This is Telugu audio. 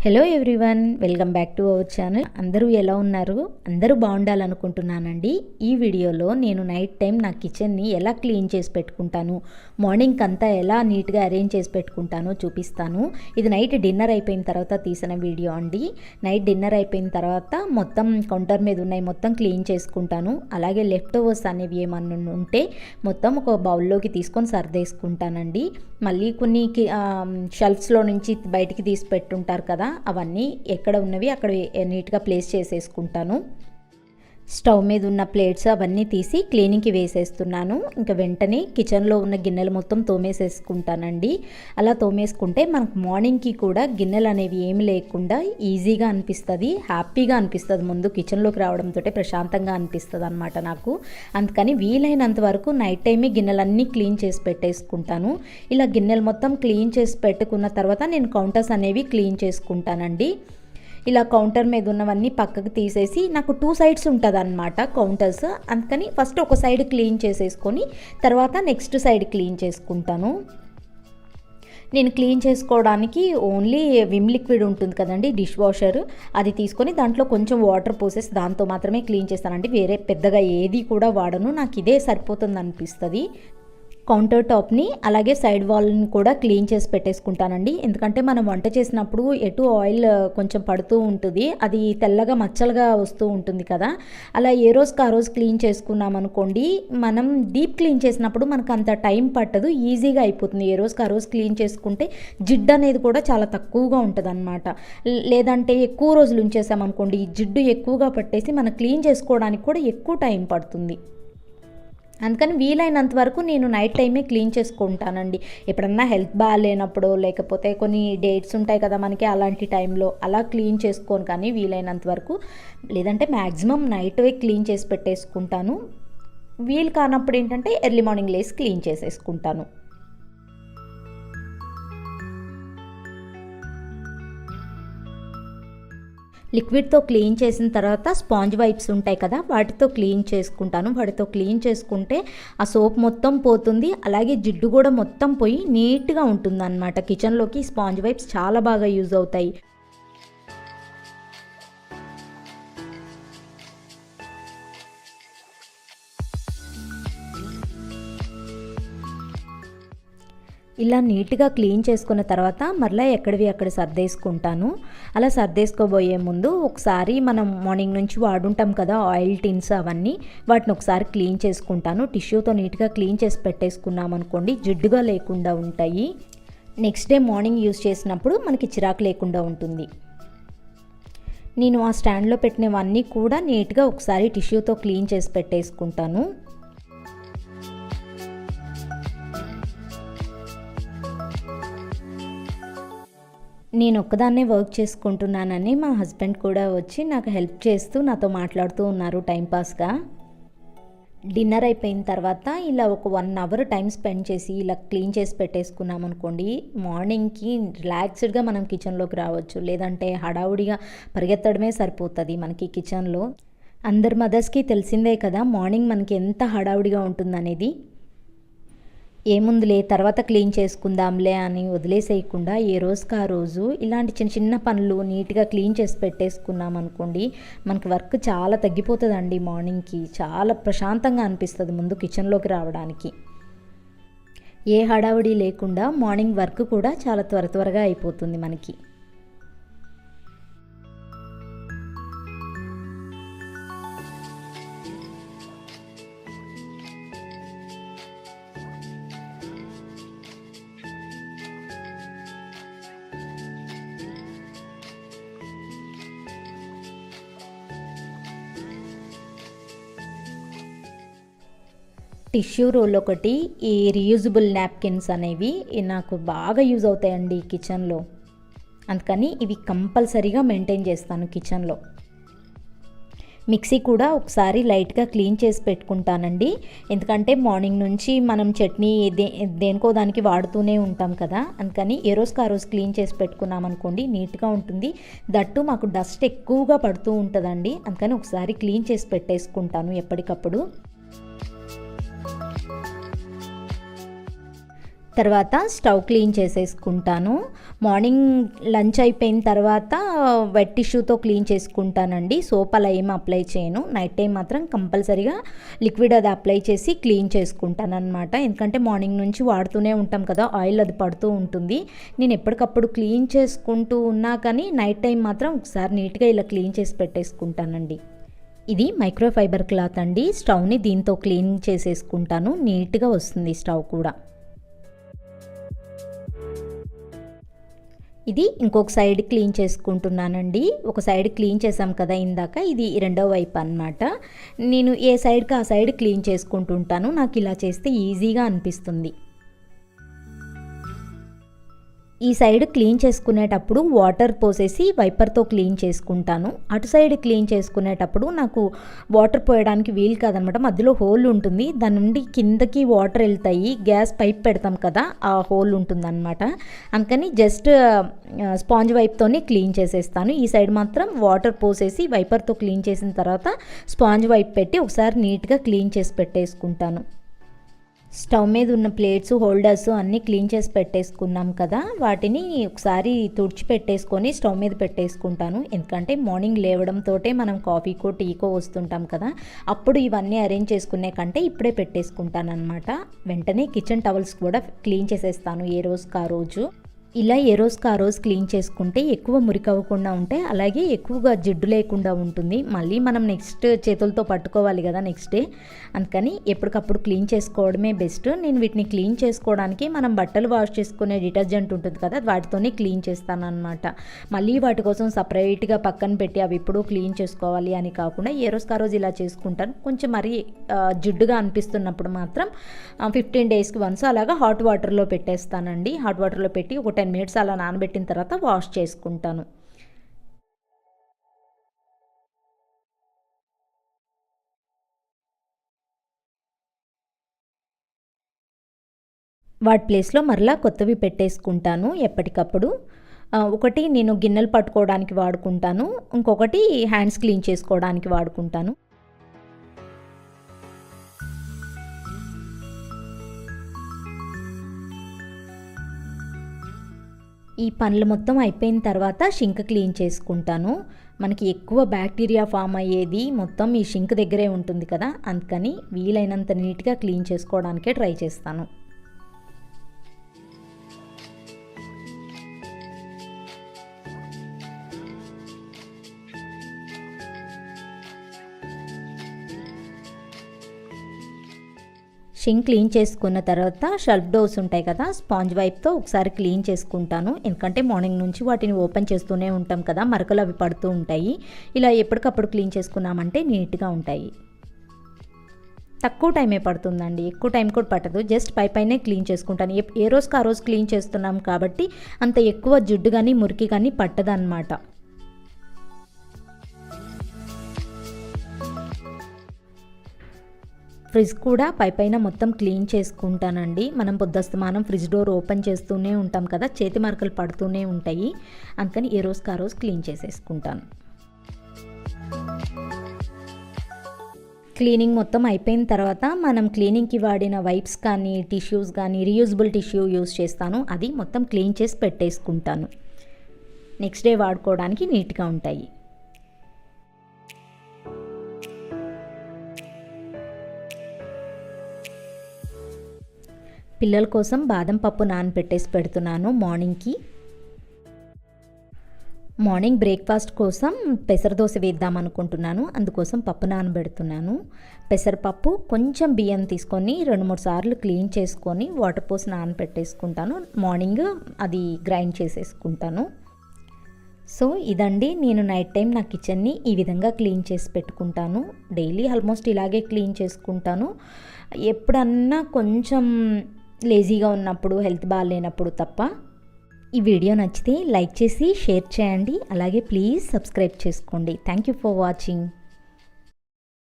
Hello everyone, welcome back to our channel. అందరూ ఎలా ఉన్నారు? అందరూ బాగుండాలనుకుంటున్నానండి. ఈ వీడియోలో నేను నైట్ టైం నా కిచెన్ని ఎలా క్లీన్ చేసి పెట్టుకుంటాను, మార్నింగ్ అంతా ఎలా నీట్గా అరేంజ్ చేసి పెట్టుకుంటానో చూపిస్తాను. ఇది నైట్ డిన్నర్ అయిపోయిన తర్వాత తీసిన వీడియో అండి. నైట్ డిన్నర్ అయిపోయిన తర్వాత మొత్తం కౌంటర్ మీద ఉన్నాయి మొత్తం క్లీన్ చేసుకుంటాను. అలాగే లెఫ్ట్ ఓవర్స్ అనేవి ఏమన్నా ఉంటే మొత్తం ఒక బౌల్లోకి తీసుకొని సర్దేసుకుంటానండి. మళ్ళీ కొన్ని షెల్ఫ్స్లో నుంచి బయటికి తీసి పెట్టుంటారు కదా, అవన్నీ ఎక్కడ ఉన్నవి అక్కడ నీట్గా ప్లేస్ చేసేసుకుంటాను. స్టవ్ మీద ఉన్న ప్లేట్స్ అవన్నీ తీసి క్లీనింగ్కి వేసేస్తున్నాను. ఇంకా వెంటనే కిచెన్లో ఉన్న గిన్నెలు మొత్తం తోమేసేసుకుంటానండి. అలా తోమేసుకుంటే మనకు మార్నింగ్కి కూడా గిన్నెలు అనేవి ఏమి లేకుండా ఈజీగా అనిపిస్తుంది, హ్యాపీగా అనిపిస్తుంది. ముందు కిచెన్లోకి రావడంతో ప్రశాంతంగా అనిపిస్తుంది అనమాట నాకు. అందుకని వీలైనంత వరకు నైట్ టైమే గిన్నెలన్నీ క్లీన్ చేసి పెట్టేసుకుంటాను. ఇలా గిన్నెలు మొత్తం క్లీన్ చేసి పెట్టుకున్న తర్వాత నేను కౌంటర్స్ అనేవి క్లీన్ చేసుకుంటానండి. ఇలా కౌంటర్ మీద ఉన్నవన్నీ పక్కకు తీసేసి, నాకు 2 సైడ్స్ ఉంటుంది అన్నమాట కౌంటర్స్. అందుకని ఫస్ట్ ఒక సైడ్ క్లీన్ చేసేసుకొని తర్వాత నెక్స్ట్ సైడ్ క్లీన్ చేసుకుంటాను. నేను క్లీన్ చేసుకోవడానికి ఓన్లీ విమ్ లిక్విడ్ ఉంటుంది కదండి, డిష్ వాషర్, అది తీసుకొని దాంట్లో కొంచెం వాటర్ పోసేసి దాంతో మాత్రమే క్లీన్ చేస్తానండి. వేరే పెద్దగా ఏది కూడా వాడను, నాకు ఇదే సరిపోతుంది అనిపిస్తుంది. కౌంటర్ టాప్ని అలాగే సైడ్ వాల్ని కూడా క్లీన్ చేసి పెట్టేసుకుంటానండి. ఎందుకంటే మనం వంట చేసినప్పుడు ఎటు ఆయిల్ కొంచెం పడుతూ ఉంటుంది, అది తెల్లగా మచ్చలుగా వస్తూ ఉంటుంది కదా. అలా ఏ రోజుకి ఆ రోజు క్లీన్ చేసుకున్నాం అనుకోండి, మనం డీప్ క్లీన్ చేసినప్పుడు మనకు అంత టైం పట్టదు, ఈజీగా అయిపోతుంది. ఏ రోజుకి ఆ రోజు క్లీన్ చేసుకుంటే జిడ్డు అనేది కూడా చాలా తక్కువగా ఉంటుంది అనమాట. లేదంటే ఎక్కువ రోజులు ఉంచేసామనుకోండి, జిడ్డు ఎక్కువగా పట్టేసి మనం క్లీన్ చేసుకోవడానికి కూడా ఎక్కువ టైం పడుతుంది. అందుకని వీలైనంత వరకు నేను నైట్ టైమే క్లీన్ చేసుకుంటానండి. ఎప్పుడన్నా హెల్త్ బాగాలేనప్పుడు, లేకపోతే కొన్ని డేట్స్ ఉంటాయి కదా మనకి, అలాంటి టైంలో అలా క్లీన్ చేసుకోను. కానీ వీలైనంత వరకు, లేదంటే మ్యాక్సిమం నైటే క్లీన్ చేసి పెట్టేసుకుంటాను. వీలు కానప్పుడు ఏంటంటే ఎర్లీ మార్నింగ్ లేసి క్లీన్ చేసేసుకుంటాను. లిక్విడ్తో క్లీన్ చేసిన తర్వాత స్పాంజ్ వైప్స్ ఉంటాయి కదా, వాటితో క్లీన్ చేసుకుంటాను. వాటితో క్లీన్ చేసుకుంటే ఆ సోప్ మొత్తం పోతుంది, అలాగే జిడ్డు కూడా మొత్తం పోయి నీట్గా ఉంటుంది అన్నమాట. కిచెన్లోకి స్పాంజ్ వైప్స్ చాలా బాగా యూజ్ అవుతాయి. ఇలా నీట్గా క్లీన్ చేసుకున్న తర్వాత మరలా ఎక్కడివి అక్కడ సర్దేసుకుంటాను. అలా సర్దేసుకోబోయే ముందు ఒకసారి మనం మార్నింగ్ నుంచి వాడుంటాం కదా ఆయిల్ టిన్స్, అవన్నీ వాటిని ఒకసారి క్లీన్ చేసుకుంటాను. టిష్యూతో నీట్గా క్లీన్ చేసి పెట్టేసుకున్నాం అనుకోండి, జిడ్డుగా లేకుండా ఉంటాయి. నెక్స్ట్ డే మార్నింగ్ యూజ్ చేసినప్పుడు మనకి చిరాకు లేకుండా ఉంటుంది. నేను ఆ స్టాండ్లో పెట్టినవన్నీ కూడా నీట్గా ఒకసారి టిష్యూతో క్లీన్ చేసి పెట్టేసుకుంటాను. నేను ఒక్కదాన్నే వర్క్ చేసుకుంటున్నానని మా హస్బెండ్ కూడా వచ్చి నాకు హెల్ప్ చేస్తూ నాతో మాట్లాడుతూ ఉన్నారు టైంపాస్గా. డిన్నర్ అయిపోయిన తర్వాత ఇలా ఒక 1 అవర్ టైం స్పెండ్ చేసి ఇలా క్లీన్ చేసి పెట్టేసుకున్నాం అనుకోండి, మార్నింగ్కి రిలాక్స్డ్గా మనం కిచెన్లోకి రావచ్చు. లేదంటే హడావుడిగా పరిగెత్తడమే సరిపోతుంది మనకి కిచెన్లో. అందరి మదర్స్కి తెలిసిందే కదా మార్నింగ్ మనకి ఎంత హడావుడిగా ఉంటుందనేది. ఏముందులే తర్వాత క్లీన్ చేసుకుందాంలే అని వదిలేసేయకుండా ఏ రోజుకి ఆ రోజు ఇలాంటి చిన్న చిన్న పనులు నీట్గా క్లీన్ చేసి పెట్టేసుకున్నాం అనుకోండి, మనకి వర్క్ చాలా తగ్గిపోతుందండి. మార్నింగ్కి చాలా ప్రశాంతంగా అనిపిస్తుంది ముందు కిచెన్లోకి రావడానికి. ఏ హడావుడి లేకుండా మార్నింగ్ వర్క్ కూడా చాలా త్వరగా అయిపోతుంది మనకి. టిష్యూ రోల్ ఒకటి, ఈ రీయూజబుల్ నాప్కిన్స్ అనేవి నాకు బాగా యూజ్ అవుతాయండి కిచెన్లో. అందుకని ఇవి కంపల్సరీగా మెయింటైన్ చేస్తాను కిచెన్లో. మిక్సీ కూడా ఒకసారి లైట్గా క్లీన్ చేసి పెట్టుకుంటానండి. ఎందుకంటే మార్నింగ్ నుంచి మనం చట్నీ దేనికో దానికి వాడుతూనే ఉంటాం కదా, అందుకని ఏ రోజుకి ఆ రోజు క్లీన్ చేసి పెట్టుకున్నాం అనుకోండి నీట్గా ఉంటుంది. దట్టు మాకు డస్ట్ ఎక్కువగా పడుతూ ఉంటుందండి, అందుకని ఒకసారి క్లీన్ చేసి పెట్టేసుకుంటాను ఎప్పటికప్పుడు. తర్వాత స్టవ్ క్లీన్ చేసేసుకుంటాను. మార్నింగ్ లంచ్ అయిపోయిన తర్వాత వెట్ టిష్యూతో క్లీన్ చేసుకుంటానండి. సోప్ అలా ఏమి అప్లై చేయను. నైట్ టైం మాత్రం కంపల్సరీగా లిక్విడ్ అది అప్లై చేసి క్లీన్ చేసుకుంటాను అనమాట. ఎందుకంటే మార్నింగ్ నుంచి వాడుతూనే ఉంటాం కదా, ఆయిల్ అది పడుతూ ఉంటుంది. నేను ఎప్పటికప్పుడు క్లీన్ చేసుకుంటూ ఉన్నా కానీ నైట్ టైం మాత్రం ఒకసారి నీట్గా ఇలా క్లీన్ చేసి పెట్టేసుకుంటానండి. ఇది మైక్రోఫైబర్ క్లాత్ అండి. స్టవ్ని దీంతో క్లీన్ చేసేసుకుంటాను. నీట్గా వస్తుంది స్టవ్ కూడా. ఇది ఇంకొక సైడ్ క్లీన్ చేసుకుంటున్నానండి. ఒక సైడ్ క్లీన్ చేసాం కదా ఇందాక, ఇది రెండో వైపు అన్నమాట. నేను ఏ సైడ్కి ఆ సైడ్ క్లీన్ చేసుకుంటుంటాను. నాకు ఇలా చేస్తే ఈజీగా అనిపిస్తుంది. ఈ సైడ్ క్లీన్ చేసుకునేటప్పుడు వాటర్ పోసేసి వైపర్తో క్లీన్ చేసుకుంటాను. అటు సైడ్ క్లీన్ చేసుకునేటప్పుడు నాకు వాటర్ పోయడానికి వీలు కాదనమాట. మధ్యలో హోల్ ఉంటుంది, దాని నుండి కిందకి వాటర్ వెళ్తాయి. గ్యాస్ పైప్ పెడతాం కదా, ఆ హోల్ ఉంటుందన్నమాట. అందుకని జస్ట్ స్పాంజ్ వైప్తోనే క్లీన్ చేసేస్తాను. ఈ సైడ్ మాత్రం వాటర్ పోసేసి వైపర్తో క్లీన్ చేసిన తర్వాత స్పాంజ్ వైప్ పెట్టి ఒకసారి నీట్గా క్లీన్ చేసి పెట్టేసుకుంటాను. స్టవ్ మీద ఉన్న ప్లేట్స్, హోల్డర్స్ అన్నీ క్లీన్ చేసి పెట్టేసుకున్నాం కదా, వాటిని ఒకసారి తుడిచి పెట్టేసుకొని స్టవ్ మీద పెట్టేసుకుంటాను. ఎందుకంటే మార్నింగ్ లేవడంతో మనం కాఫీకో టీకో వస్తుంటాం కదా, అప్పుడు ఇవన్నీ అరేంజ్ చేసుకునే కంటే ఇప్పుడే పెట్టేసుకుంటాను అనమాట. వెంటనే కిచెన్ టవల్స్ కూడా క్లీన్ చేసేస్తాను ఏ రోజుకి ఆ రోజు. ఇలా ఏ రోజుకి ఆ రోజు క్లీన్ చేసుకుంటే ఎక్కువ మురికి అవ్వకుండా ఉంటే, అలాగే ఎక్కువగా జిడ్డు లేకుండా ఉంటుంది. మళ్ళీ మనం నెక్స్ట్ చేతులతో పట్టుకోవాలి కదా నెక్స్ట్ డే, అందుకని ఎప్పటికప్పుడు క్లీన్ చేసుకోవడమే బెస్ట్. నేను వీటిని క్లీన్ చేసుకోవడానికి మనం బట్టలు వాష్ చేసుకునే డిటర్జెంట్ ఉంటుంది కదా, వాటితోనే క్లీన్ చేస్తాను అనమాట. మళ్ళీ వాటి కోసం సపరేట్గా పక్కన పెట్టి అవి ఎప్పుడూ క్లీన్ చేసుకోవాలి అని కాకుండా ఏ రోజుకి ఆ రోజు ఇలా చేసుకుంటాను. కొంచెం మరీ జిడ్డుగా అనిపిస్తున్నప్పుడు మాత్రం 15 డేస్కి వన్స్ అలాగా హాట్ వాటర్లో పెట్టేస్తానండి. హాట్ వాటర్లో పెట్టి ఒక 10 మినిట్స్ అలా నానబెట్టిన తర్వాత వాష్ చేసుకుంటాను. వాటి ప్లేస్లో మరలా కొత్తవి పెట్టేసుకుంటాను ఎప్పటికప్పుడు. ఒకటి నేను గిన్నెలు పట్టుకోవడానికి వాడుకుంటాను, ఇంకొకటి హ్యాండ్స్ క్లీన్ చేసుకోవడానికి వాడుకుంటాను. ఈ పనులు మొత్తం అయిపోయిన తర్వాత షింక్ క్లీన్ చేసుకుంటాను. మనకి ఎక్కువ బ్యాక్టీరియా ఫామ్ అయ్యేది మొత్తం ఈ షింక్ దగ్గరే ఉంటుంది కదా, అందుకని వీలైనంత నీట్గా క్లీన్ చేసుకోవడానికే ట్రై చేస్తాను. షింక్ క్లీన్ చేసుకున్న తర్వాత షెల్ఫ్ డోర్స్ ఉంటాయి కదా, స్పాంజ్ వైప్తో ఒకసారి క్లీన్ చేసుకుంటాను. ఎందుకంటే మార్నింగ్ నుంచి వాటిని ఓపెన్ చేస్తూనే ఉంటాం కదా, మరకలు అవి పడుతూ ఉంటాయి. ఇలా ఎప్పటికప్పుడు క్లీన్ చేసుకున్నామంటే నీట్గా ఉంటాయి. తక్కువ టైమే పడుతుందండి, ఎక్కువ టైం కూడా పట్టదు. జస్ట్ పైనే క్లీన్ చేసుకుంటాను. ఏ రోజుకి ఆ రోజు క్లీన్ చేస్తున్నాం కాబట్టి అంత ఎక్కువ జిడ్డు కానీ మురికి కానీ పట్టదన్నమాట. ఫ్రిడ్జ్ కూడా పైన మొత్తం క్లీన్ చేసుకుంటానండి. మనం పొద్దుస్తమానం ఫ్రిడ్జ్ డోర్ ఓపెన్ చేస్తూనే ఉంటాం కదా, చేతి మరకలు పడుతూనే ఉంటాయి. అందుకని ఏ రోజుకి ఆ రోజు క్లీన్ చేసేసుకుంటాను. క్లీనింగ్ మొత్తం అయిపోయిన తర్వాత మనం క్లీనింగ్కి వాడిన వైప్స్ కానీ టిష్యూస్ కానీ రీయూజబుల్ టిష్యూ యూజ్ చేస్తాను. అది మొత్తం క్లీన్ చేసి పెట్టేసుకుంటాను. నెక్స్ట్ డే వాడుకోవడానికి నీట్గా ఉంటాయి. పిల్లల కోసం బాదం పప్పు నానబెట్టేసి పెడుతున్నాను మార్నింగ్కి. మార్నింగ్ బ్రేక్ఫాస్ట్ కోసం పెసరదోశ వేద్దాం అనుకుంటున్నాను, అందుకోసం పప్పు నానబెడుతున్నాను. పెసరపప్పు కొంచెం బియ్యం తీసుకొని 2-3 సార్లు క్లీన్ చేసుకొని వాటర్ పోసి నానబెట్టేసుకుంటాను. మార్నింగ్ అది గ్రైండ్ చేసేసుకుంటాను. సో ఇదండి, నేను నైట్ టైం నా కిచెన్ని ఈ విధంగా క్లీన్ చేసి పెట్టుకుంటాను. డైలీ ఆల్మోస్ట్ ఇలాగే క్లీన్ చేసుకుంటాను. ఎప్పుడన్నా కొంచెం లేజీగా ఉన్నప్పుడు, హెల్త్ బాగాలేనప్పుడు తప్ప. ఈ వీడియో నచ్చితే లైక్ చేసి షేర్ చేయండి. అలాగే ప్లీజ్ సబ్స్క్రైబ్ చేసుకోండి. Thank you for watching.